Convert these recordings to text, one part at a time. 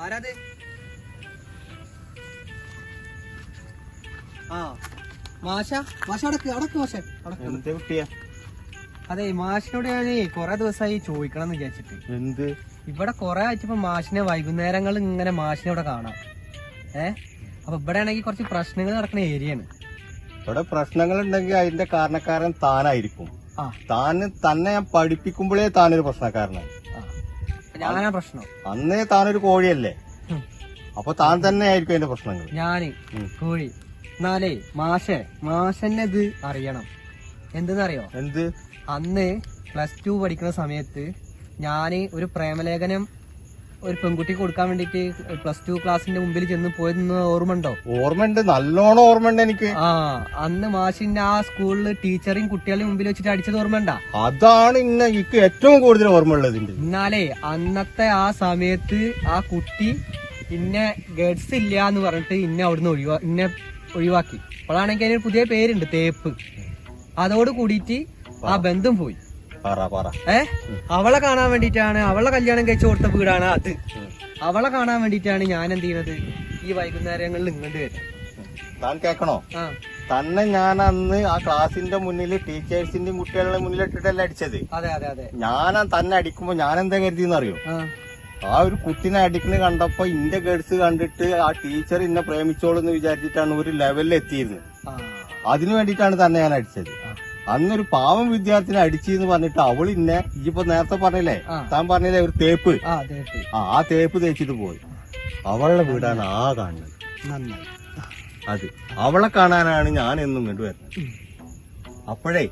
ആരാത്? ആ മാഷ അതെ, മാഷിനോട് ഞാൻ കൊറേ ദിവസമായി ചോദിക്കണം എന്ന് വിചാരിച്ചിട്ട്. എന്ത്? ഇവിടെ കൊറേ ആയിട്ടിപ്പോ മാഷിനെ വൈകുന്നേരങ്ങൾ ഇങ്ങനെ മാഷിനെ ഇവിടെ കാണാം. അപ്പൊ ഇവിടെ ആണെങ്കിൽ കുറച്ച് പ്രശ്നങ്ങൾ നടക്കുന്ന ഏരിയയാണ്. ഇവിടെ പ്രശ്നങ്ങൾ ഉണ്ടെങ്കിൽ അതിന്റെ കാരണക്കാരൻ താനായിരിക്കും. തന്നെ ഞാൻ പഠിപ്പിക്കുമ്പോഴേ താനൊരു പ്രശ്നക്കാരനാണ്. ഞാനാ പ്രശ്നം. അന്നേ താനൊരു കോഴിയല്ലേ, അപ്പൊ താൻ തന്നെ ആയിരിക്കും അതിന്റെ പ്രശ്നങ്ങൾ. ഞാന് കോഴി. എന്നാലേ മാഷന്നെ ഇത് അറിയണം. എന്തെന്നറിയോ? എന്ത്? അന്ന് +2 പഠിക്കുന്ന സമയത്ത് ഞാന് ഒരു പ്രേമലേഖനം ഒരു പെൺകുട്ടിക്ക് കൊടുക്കാൻ വേണ്ടിട്ട് +2 ക്ലാസിന്റെ മുമ്പിൽ ചെന്ന് പോയെന്ന് ഓർമ്മയുണ്ടോ? ഓർമ്മയുണ്ട്, നല്ലോണം ഓർമ്മയുണ്ട് എനിക്ക്. അന്ന് മാഷിന്റെ ആ സ്കൂളില് ടീച്ചറേയും കുട്ടികളെയും മുമ്പിൽ വെച്ചിട്ട് അടിച്ചത് ഓർമ്മയുണ്ട? അതാണ് എനിക്ക് ഏറ്റവും കൂടുതൽ ഓർമ്മയുള്ളത്. എന്നാലേ അന്നത്തെ ആ സമയത്ത് ആ കുട്ടി ഇന്നെ ഗഡ്സ് ഇല്ല എന്ന് പറഞ്ഞിട്ട് ഇന്നെ അവിടുന്ന് ഒഴിവാക്കി. അപ്പോഴാണെങ്കിൽ അതിന് പുതിയ പേരുണ്ട്, തേപ്പ്. അതോട് കൂടിയിട്ട് ആ ബന്ധം പോയി. അവളെ കാണാൻ വേണ്ടിട്ടാണ്, അവളെ കല്യാണം കഴിച്ചു കൊടുത്ത വീടാണ് അത്. അവളെ കാണാൻ വേണ്ടിട്ടാണ് ഞാൻ എന്ത് ചെയ്യുന്നത്, ഈ വൈകുന്നേരങ്ങളിൽ ഇങ്ങോട്ട് വരുന്നത്. താൻ കേക്കണോ? തന്നെ ഞാൻ അന്ന് ആ ക്ലാസിന്റെ മുന്നിൽ ടീച്ചേഴ്സിന്റെയും കുട്ടികളുടെ മുന്നിൽ ഇട്ടിട്ടല്ല അടിച്ചത്. അതെ അതെ അതെ. ഞാൻ തന്നെ അടിക്കുമ്പോ ഞാൻ എന്താ കരുതിയെന്ന് അറിയോ? ആ ഒരു കുട്ടിനെ അടിക്കുന്നത് കണ്ടപ്പോ ഇന്റെ ഗഡ്സ് കണ്ടിട്ട് ആ ടീച്ചർ ഇന്നെ പ്രേമിച്ചോളെന്ന് വിചാരിച്ചിട്ടാണ് ഒരു ലെവലിൽ എത്തിയിരുന്നത്. അതിനു വേണ്ടിയിട്ടാണ് തന്നെ ഞാൻ അടിച്ചത്. അന്നൊരു പാവം വിദ്യാർത്ഥിനെ അടിച്ചെന്ന് പറഞ്ഞിട്ട് അവൾ ഇന്നെ, ഇപ്പൊ നേരത്തെ പറഞ്ഞില്ലേ, താൻ പറഞ്ഞില്ലേ ഒരു തേപ്പ്, ആ തേപ്പ് തേച്ചിട്ട് പോയി. അവളുടെ വീടാണ് ആ കാണുന്നത്. അത് അവളെ കാണാനാണ് ഞാൻ എന്നും ഇങ്ങോട്ട് വരുന്നത്. അപ്പോഴേ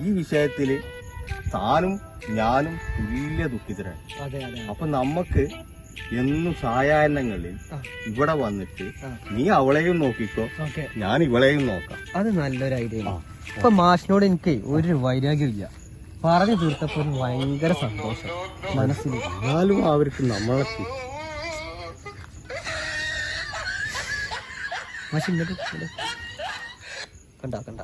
ഈ വിഷയത്തില് താനും ഞാനും തുല്യ ദുഃഖിതരാണ്. അപ്പൊ നമുക്ക് എന്നും സായാഹ്നങ്ങളിൽ ഇവിടെ വന്നിട്ട് നീ അവളെയും നോക്കിക്കോ, ഞാൻ ഇവളെയും നോക്കാം. അത് നല്ലൊരു ഐഡിയ. ഇപ്പൊ മാഷിനോട് എനിക്ക് ഒരു വൈരാഗ്യമില്ല. പറഞ്ഞു തീർത്തപ്പോ ഒരു ഭയങ്കര സന്തോഷം മനസ്സിൽ. എന്നാലും അവർക്ക് നമ്മളെ മാഷ് ഇങ്ങോട്ട് കണ്ട